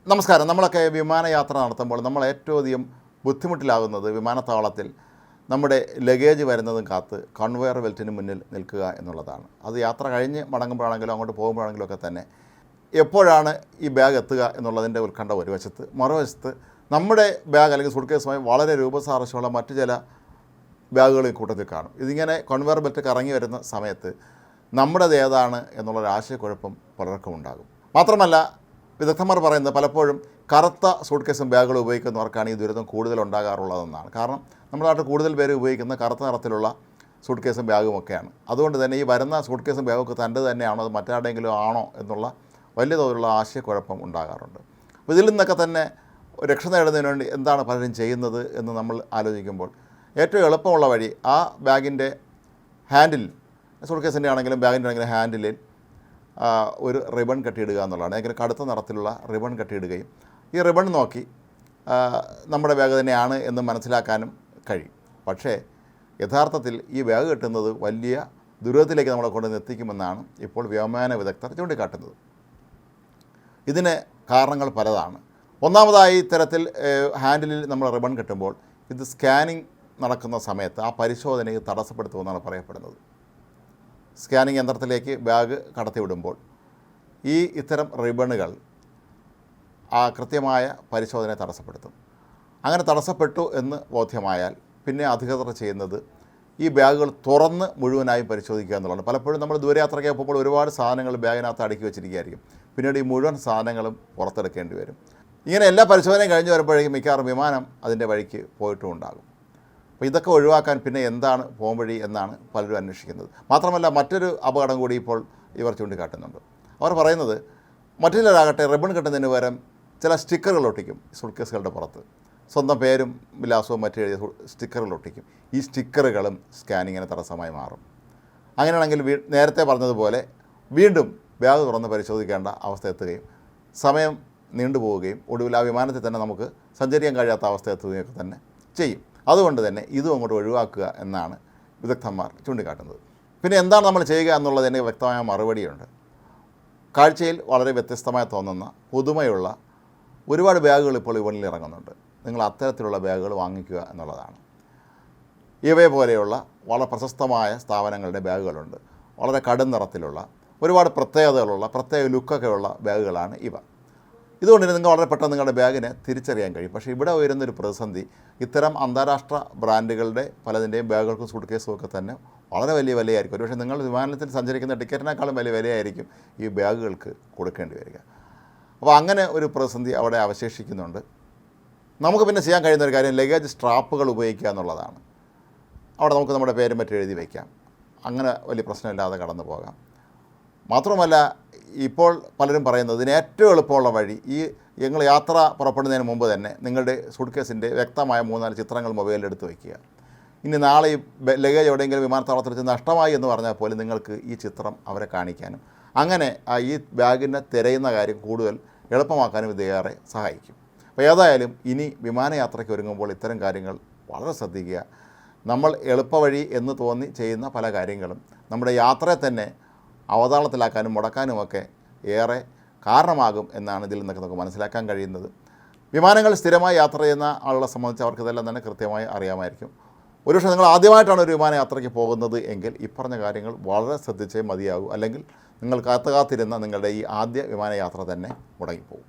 നമസ്കാരം. നമ്മളൊക്കെ വിമാനയാത്ര നടത്തുമ്പോൾ നമ്മൾ ഏറ്റവും അധികം ബുദ്ധിമുട്ടിലാകുന്നത് വിമാനത്താവളത്തിൽ നമ്മുടെ ലഗേജ് വരുന്നതും കാത്ത് കൺവെയർ ബെൽറ്റിന് മുന്നിൽ നിൽക്കുക എന്നുള്ളതാണ്. അത് യാത്ര കഴിഞ്ഞ് മടങ്ങുമ്പോഴാണെങ്കിലും അങ്ങോട്ട് പോകുമ്പോഴാണെങ്കിലും ഒക്കെ തന്നെ എപ്പോഴാണ് ഈ ബാഗ് എത്തുക എന്നുള്ളതിൻ്റെ ഉത്കണ്ഠ ഒരു വശത്ത്, മറുവശത്ത് നമ്മുടെ ബാഗ് അല്ലെങ്കിൽ സുട്ട്കേസുമായി വളരെ രൂപസാദൃശ്യമുള്ള മറ്റു ചില ബാഗുകൾ ഈ കൂട്ടത്തിൽ കാണും. ഇതിങ്ങനെ കൺവെയർ ബെൽറ്റ് കറങ്ങി വരുന്ന സമയത്ത് നമ്മുടേത് ഏതാണ് എന്നുള്ളൊരു ആശയക്കുഴപ്പം പലർക്കും ഉണ്ടാകും. മാത്രമല്ല, വിദഗ്ധന്മാർ പറയുന്നത് പലപ്പോഴും കറുത്ത സൂട്ട്കേസും ബാഗുകളും ഉപയോഗിക്കുന്നവർക്കാണ് ഈ ദുരിതം കൂടുതൽ ഉണ്ടാകാറുള്ളതെന്നാണ്. കാരണം നമ്മുടെ നാട്ടിൽ കൂടുതൽ പേര് ഉപയോഗിക്കുന്ന കറുത്ത നിറത്തിലുള്ള സൂട്ട്കേസും ബാഗുമൊക്കെയാണ്. അതുകൊണ്ട് തന്നെ ഈ വരുന്ന സൂട്ട്കേസും ബാഗൊക്കെ തൻ്റെ തന്നെയാണോ അത് മറ്റാരുടെയെങ്കിലും ആണോ എന്നുള്ള വലിയ തോതിലുള്ള ആശയക്കുഴപ്പം ഉണ്ടാകാറുണ്ട്. അപ്പോൾ ഇതിൽ നിന്നൊക്കെ തന്നെ രക്ഷ നേടുന്നതിന് വേണ്ടി എന്താണ് പലരും ചെയ്യുന്നത് എന്ന് നമ്മൾ ആലോചിക്കുമ്പോൾ ഏറ്റവും എളുപ്പമുള്ള വഴി ആ ബാഗിൻ്റെ ഹാൻഡിൽ, സൂട്ട്കേസിൻ്റെ ആണെങ്കിലും ബാഗിൻ്റെ ആണെങ്കിലും ഹാൻഡിലിൽ ഒരു റിബൺ കെട്ടിയിടുക എന്നുള്ളതാണ്. ഭയങ്കര കടുത്ത നിറത്തിലുള്ള റിബൺ കെട്ടിയിടുകയും ഈ റിബൺ നോക്കി നമ്മുടെ ബാഗ് തന്നെയാണ് എന്ന് മനസ്സിലാക്കാനും കഴിയും. പക്ഷേ യഥാർത്ഥത്തിൽ ഈ ബാഗ് കെട്ടുന്നത് വലിയ ദുരിതത്തിലേക്ക് നമ്മളെ കൊണ്ടുവന്ന് എത്തിക്കുമെന്നാണ് ഇപ്പോൾ വ്യോമയാന വിദഗ്ധർ ചൂണ്ടിക്കാട്ടുന്നത്. ഇതിന് കാരണങ്ങൾ പലതാണ്. ഒന്നാമതായി ഇത്തരത്തിൽ ഹാൻഡിലിൽ നമ്മൾ റിബൺ കെട്ടുമ്പോൾ ഇത് സ്കാനിങ് നടക്കുന്ന സമയത്ത് ആ പരിശോധനയെ തടസ്സപ്പെടുത്തുമെന്നാണ് പറയപ്പെടുന്നത്. സ്കാനിങ് യന്ത്രത്തിലേക്ക് ബാഗ് കടത്തിവിടുമ്പോൾ ഇത്തരം റിബണുകൾ ആ കൃത്യമായ പരിശോധനയെ തടസ്സപ്പെടുത്തും. അങ്ങനെ തടസ്സപ്പെട്ടു എന്ന് ബോധ്യമായാൽ പിന്നെ അധികൃതർ ചെയ്യുന്നത് ഈ ബാഗുകൾ തുറന്ന് മുഴുവനായും പരിശോധിക്കുക എന്നുള്ളതാണ്. പലപ്പോഴും നമ്മൾ ദൂരയാത്രയ്ക്ക് പോകുമ്പോൾ ഒരുപാട് സാധനങ്ങൾ ബാഗിനകത്ത് അടുക്കി വെച്ചിരിക്കുകയായിരിക്കും. പിന്നീട് ഈ മുഴുവൻ സാധനങ്ങളും പുറത്തെടുക്കേണ്ടി വരും. ഇങ്ങനെ എല്ലാ പരിശോധനയും കഴിഞ്ഞ് വരുമ്പോഴേക്കും മിക്കവാറും വിമാനം അതിൻ്റെ വഴിക്ക് പോയിട്ടും ഉണ്ടാകും. അപ്പോൾ ഇതൊക്കെ ഒഴിവാക്കാൻ പിന്നെ എന്താണ് പോംവഴി എന്നാണ് പലരും അന്വേഷിക്കുന്നത്. മാത്രമല്ല, മറ്റൊരു അപകടം കൂടി ഇപ്പോൾ ഇവർ ചൂണ്ടിക്കാട്ടുന്നുണ്ട്. അവർ പറയുന്നത് മറ്റു ചിലരാകട്ടെ റിബൺ കെട്ടുന്നതിന് പകരം ചില സ്റ്റിക്കറുകൾ ഒട്ടിക്കും സൂട്ട്കേസുകളുടെ പുറത്ത്. സ്വന്തം പേരും വിലാസവും മറ്റു എഴുതിയ സ്റ്റിക്കറുകൾ ഒട്ടിക്കും. ഈ സ്റ്റിക്കറുകളും സ്കാനിങ്ങിന് തടസ്സമായി മാറും. അങ്ങനെയാണെങ്കിൽ നേരത്തെ പറഞ്ഞതുപോലെ വീണ്ടും ബാഗ് തുറന്ന് പരിശോധിക്കേണ്ട അവസ്ഥ എത്തുകയും സമയം നീണ്ടുപോവുകയും ഒടുവിൽ ആ വിമാനത്തിൽ തന്നെ നമുക്ക് സഞ്ചരിക്കാൻ കഴിയാത്ത അവസ്ഥ എത്തുകയൊക്കെ തന്നെ ചെയ്യും. അതുകൊണ്ട് തന്നെ ഇതും അങ്ങോട്ട് ഒഴിവാക്കുക എന്നാണ് വിദഗ്ധന്മാർ ചൂണ്ടിക്കാട്ടുന്നത്. പിന്നെ എന്താണ് നമ്മൾ ചെയ്യുക എന്നുള്ളതിന് വ്യക്തമായ മറുപടിയുണ്ട്. കാഴ്ചയിൽ വളരെ വ്യത്യസ്തമായി തോന്നുന്ന പുതുമയുള്ള ഒരുപാട് ബാഗുകൾ ഇപ്പോൾ വിപണിയിൽ ഇറങ്ങുന്നുണ്ട്. നിങ്ങൾ അത്തരത്തിലുള്ള ബാഗുകൾ വാങ്ങിക്കുക എന്നുള്ളതാണ്. ഇവയെ പോലെയുള്ള വളരെ പ്രശസ്തമായ സ്ഥാപനങ്ങളുടെ ബാഗുകളുണ്ട്. വളരെ കടും നിറത്തിലുള്ള ഒരുപാട് പ്രത്യേകതകളുള്ള പ്രത്യേക ലുക്കൊക്കെയുള്ള ബാഗുകളാണ് ഇവ. ഇതുകൊണ്ട് നിങ്ങൾക്ക് വളരെ പെട്ടെന്ന് നിങ്ങളുടെ ബാഗിനെ തിരിച്ചറിയാൻ കഴിയും. പക്ഷേ ഇവിടെ വരുന്നൊരു പ്രതിസന്ധി, ഇത്തരം അന്താരാഷ്ട്ര ബ്രാൻഡുകളുടെ പലതിൻ്റെയും ബാഗുകൾക്കും സൂട്ട്കേസും ഒക്കെ തന്നെ വളരെ വലിയ വിലയായിരിക്കും. പക്ഷേ നിങ്ങൾ വിമാനത്തിൽ സഞ്ചരിക്കുന്ന ടിക്കറ്റിനേക്കാളും വലിയ വിലയായിരിക്കും ഈ ബാഗുകൾക്ക് കൊടുക്കേണ്ടി വരിക. അപ്പോൾ അങ്ങനെ ഒരു പ്രതിസന്ധി അവിടെ അവശേഷിക്കുന്നുണ്ട്. നമുക്ക് പിന്നെ ചെയ്യാൻ കഴിയുന്ന ഒരു കാര്യം ലഗേജ് സ്ട്രാപ്പുകൾ ഉപയോഗിക്കുക എന്നുള്ളതാണ്. അവിടെ നമുക്ക് നമ്മുടെ പേരും മറ്റും എഴുതി വയ്ക്കാം. അങ്ങനെ വലിയ പ്രശ്നമില്ലാതെ കടന്നു പോകാം. മാത്രമല്ല, ഇപ്പോൾ പലരും പറയുന്നത് ഇതിന് ഏറ്റവും എളുപ്പമുള്ള വഴി നിങ്ങൾ യാത്ര പുറപ്പെടുന്നതിന് മുമ്പ് തന്നെ നിങ്ങളുടെ സൂട്ട്കേസിൻ്റെ വ്യക്തമായ 3-4 ചിത്രങ്ങൾ മൊബൈലിൽ എടുത്ത് വയ്ക്കുക. ഇനി നാളെ ഈ ലഗേജ് എവിടെയെങ്കിലും വിമാനത്താവളത്തിൽ വെച്ച് നഷ്ടമായി എന്ന് പറഞ്ഞാൽ പോലും നിങ്ങൾക്ക് ഈ ചിത്രം അവരെ കാണിക്കാനും അങ്ങനെ ഈ ബാഗിനെ തിരയുന്ന കാര്യം കൂടുതൽ എളുപ്പമാക്കാനും ഇത് ഏറെ സഹായിക്കും. അപ്പോൾ ഏതായാലും ഇനി വിമാനയാത്രയ്ക്ക് ഒരുങ്ങുമ്പോൾ ഇത്തരം കാര്യങ്ങൾ വളരെ ശ്രദ്ധിക്കുക. നമ്മൾ എളുപ്പവഴി എന്ന് തോന്നി ചെയ്യുന്ന പല കാര്യങ്ങളും നമ്മുടെ യാത്രയെ തന്നെ അവതാളത്തിലാക്കാനും മുടക്കാനുമൊക്കെ ഏറെ കാരണമാകും എന്നാണ് ഇതിൽ നിന്നൊക്കെ നമുക്ക് മനസ്സിലാക്കാൻ കഴിയുന്നത്. വിമാനങ്ങൾ സ്ഥിരമായി യാത്ര ചെയ്യുന്ന ആളുകളെ സംബന്ധിച്ച് അവർക്ക് ഇതെല്ലാം തന്നെ കൃത്യമായി അറിയാമായിരിക്കും. ഒരുപക്ഷെ നിങ്ങൾ ആദ്യമായിട്ടാണ് ഒരു വിമാനയാത്രയ്ക്ക് പോകുന്നത് എങ്കിൽ ഈ പറഞ്ഞ കാര്യങ്ങൾ വളരെ ശ്രദ്ധിച്ചേ മതിയാകൂ. അല്ലെങ്കിൽ നിങ്ങൾ കാത്തിരുന്ന നിങ്ങളുടെ ഈ ആദ്യ വിമാനയാത്ര തന്നെ മുടങ്ങിപ്പോകും.